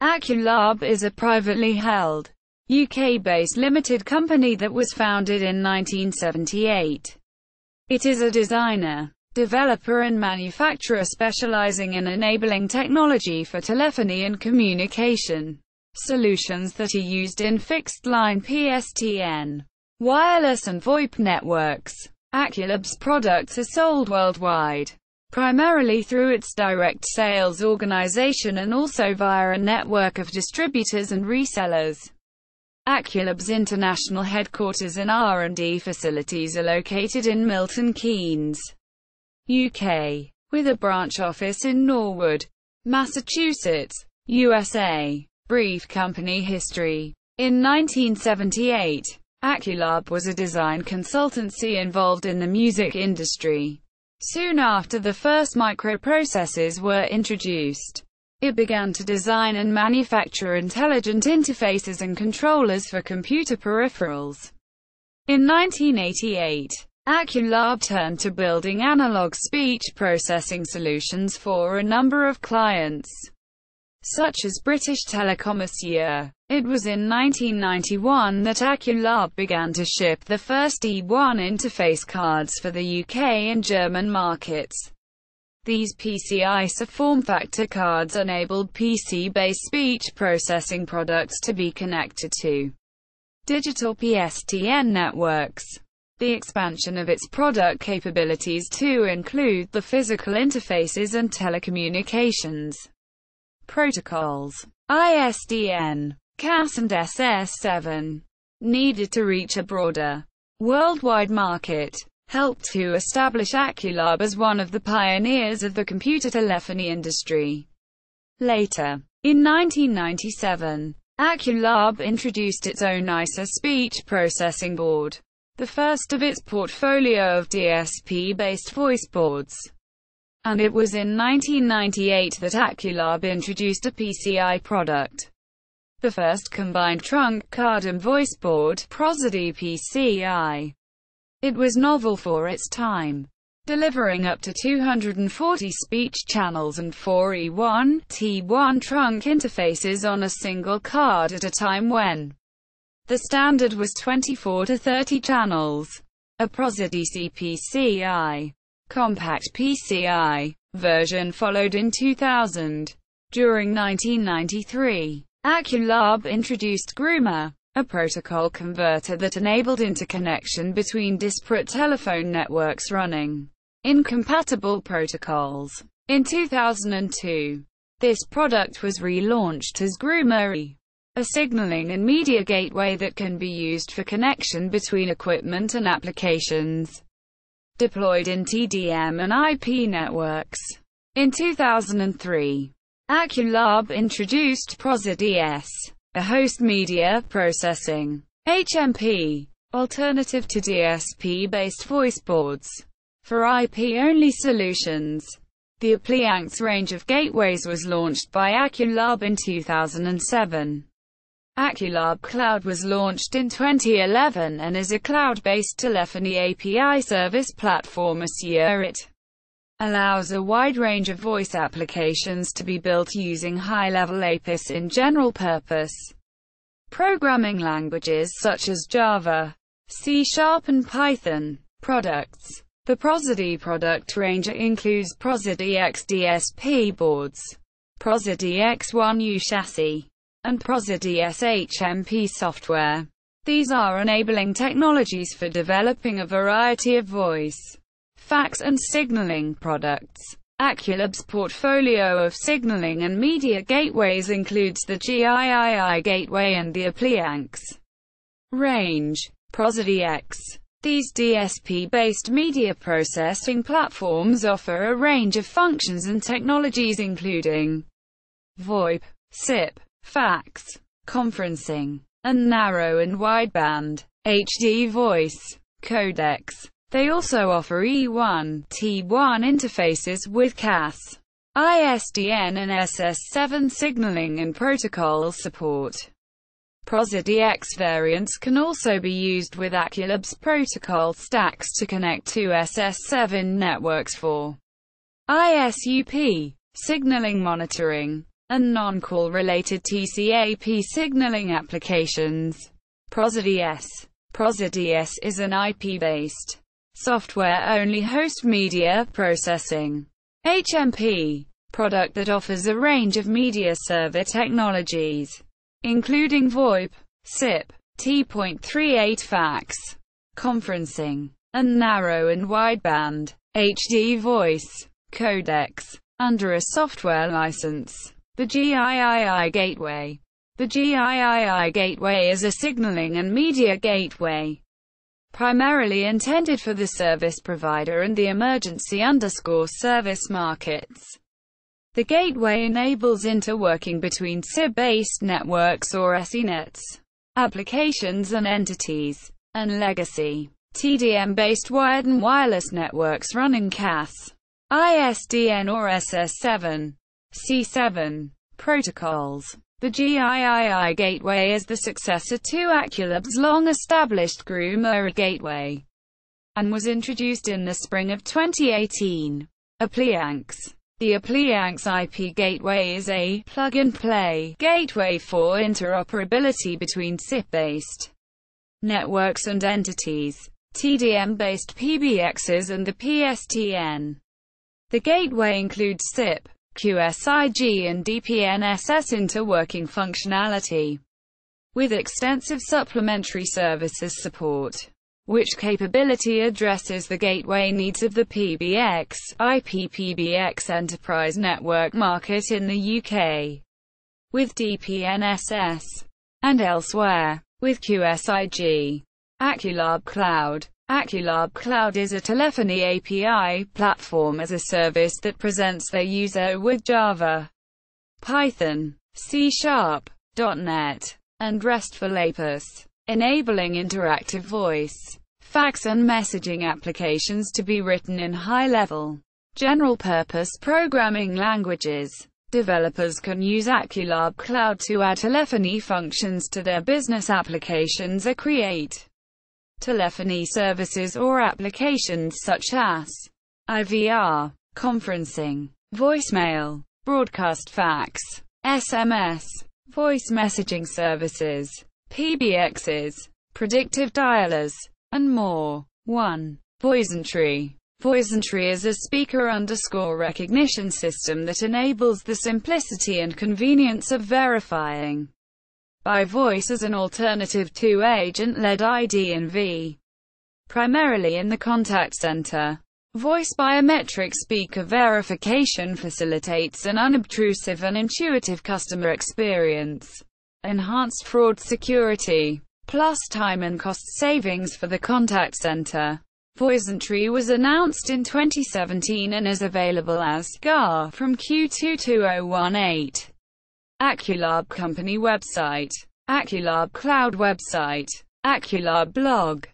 Aculab is a privately held, UK-based limited company that was founded in 1978. It is a designer, developer and manufacturer specialising in enabling technology for telephony and communication solutions that are used in fixed-line PSTN, wireless and VoIP networks. Aculab's products are sold worldwide, primarily through its direct sales organization and also via a network of distributors and resellers. Aculab's international headquarters and R&D facilities are located in Milton Keynes, UK, with a branch office in Norwood, Massachusetts, USA. Brief company history. In 1978, Aculab was a design consultancy involved in the music industry. Soon after the first microprocessors were introduced, it began to design and manufacture intelligent interfaces and controllers for computer peripherals. In 1988, Aculab turned to building analog speech processing solutions for a number of clients, such as British Telecom. It was in 1991 that Aculab began to ship the first E1 interface cards for the UK and German markets. These PCI-SA form factor cards enabled PC-based speech processing products to be connected to digital PSTN networks. The expansion of its product capabilities to include the physical interfaces and telecommunications protocols, ISDN, CAS and SS7, needed to reach a broader, worldwide market, helped to establish Aculab as one of the pioneers of the computer telephony industry. Later, in 1997, Aculab introduced its own ISA speech processing board, the first of its portfolio of DSP-based voice boards. And it was in 1998 that Aculab introduced a PCI product, the first combined trunk card and voice board, Prosody PCI. It was novel for its time, delivering up to 240 speech channels and 4 E1, T1 trunk interfaces on a single card at a time when the standard was 24 to 30 channels. A Prosody CPCI compact PCI version followed in 2000. During 1993, Aculab introduced Groomer, a protocol converter that enabled interconnection between disparate telephone networks running incompatible protocols. In 2002, this product was relaunched as Groomer E, a signaling and media gateway that can be used for connection between equipment and applications deployed in TDM and IP networks. In 2003, Aculab introduced Prosody S, a host media processing HMP alternative to DSP-based voice boards for IP-only solutions. The Appliance range of gateways was launched by Aculab in 2007. Aculab Cloud was launched in 2011 and is a cloud-based telephony API service platform. It allows a wide range of voice applications to be built using high-level APIs in general-purpose programming languages such as Java, C# and Python. Products. The Prosody product range includes Prosody X DSP boards, Prosody X1U chassis, and Prosody SHMP software. These are enabling technologies for developing a variety of voice, fax and signaling products. Aculab's portfolio of signaling and media gateways includes the GIII gateway and the Appliance range. Prosody X. These DSP-based media processing platforms offer a range of functions and technologies including VoIP, SIP, fax, conferencing, and narrow and wideband HD voice codecs. They also offer E1, T1 interfaces with CAS, ISDN and SS7 signaling and protocol support. Prosody X variants can also be used with Aculab's protocol stacks to connect to SS7 networks for ISUP, signaling monitoring, and non-call related TCAP signaling applications. PSTN. PSTN is an IP-based, software-only host media processing (HMP) product that offers a range of media server technologies, including VoIP, SIP, T.38 fax, conferencing, and narrow and wideband HD voice codecs, under a software license. The GIII Gateway. The GIII Gateway is a signaling and media gateway, primarily intended for the service provider and the emergency-service markets. The gateway enables interworking between SIP-based networks or SENets, applications and entities, and legacy, TDM-based wired and wireless networks running CAS, ISDN or SS7, C7 protocols. The GIII Gateway is the successor to Aculab's long-established GRU-MIRA gateway, and was introduced in the spring of 2018. Applianx. The Applianx IP Gateway is a plug-and-play gateway for interoperability between SIP-based networks and entities, TDM-based PBXs and the PSTN. The gateway includes SIP, QSIG and DPNSS interworking functionality, with extensive supplementary services support, which capability addresses the gateway needs of the PBX, IP-PBX enterprise network market in the UK, with DPNSS, and elsewhere, with QSIG. Aculab Cloud. Aculab Cloud is a telephony API platform as a service that presents their user with Java, Python, C#, .NET, and RESTful APIs, enabling interactive voice, fax and messaging applications to be written in high-level, general-purpose programming languages. Developers can use Aculab Cloud to add telephony functions to their business applications or create telephony services or applications such as IVR, conferencing, voicemail, broadcast fax, SMS, voice messaging services, PBXs, predictive dialers, and more. 1. VoiceEntry. VoiceEntry is a speaker-recognition system that enables the simplicity and convenience of verifying by voice as an alternative to agent-led ID&V. Primarily in the contact center, voice biometric speaker verification facilitates an unobtrusive and intuitive customer experience, enhanced fraud security, plus time and cost savings for the contact center. VoiceEntry was announced in 2017 and is available as GAR from Q2 2018. Aculab Company website, Aculab Cloud website, Aculab blog.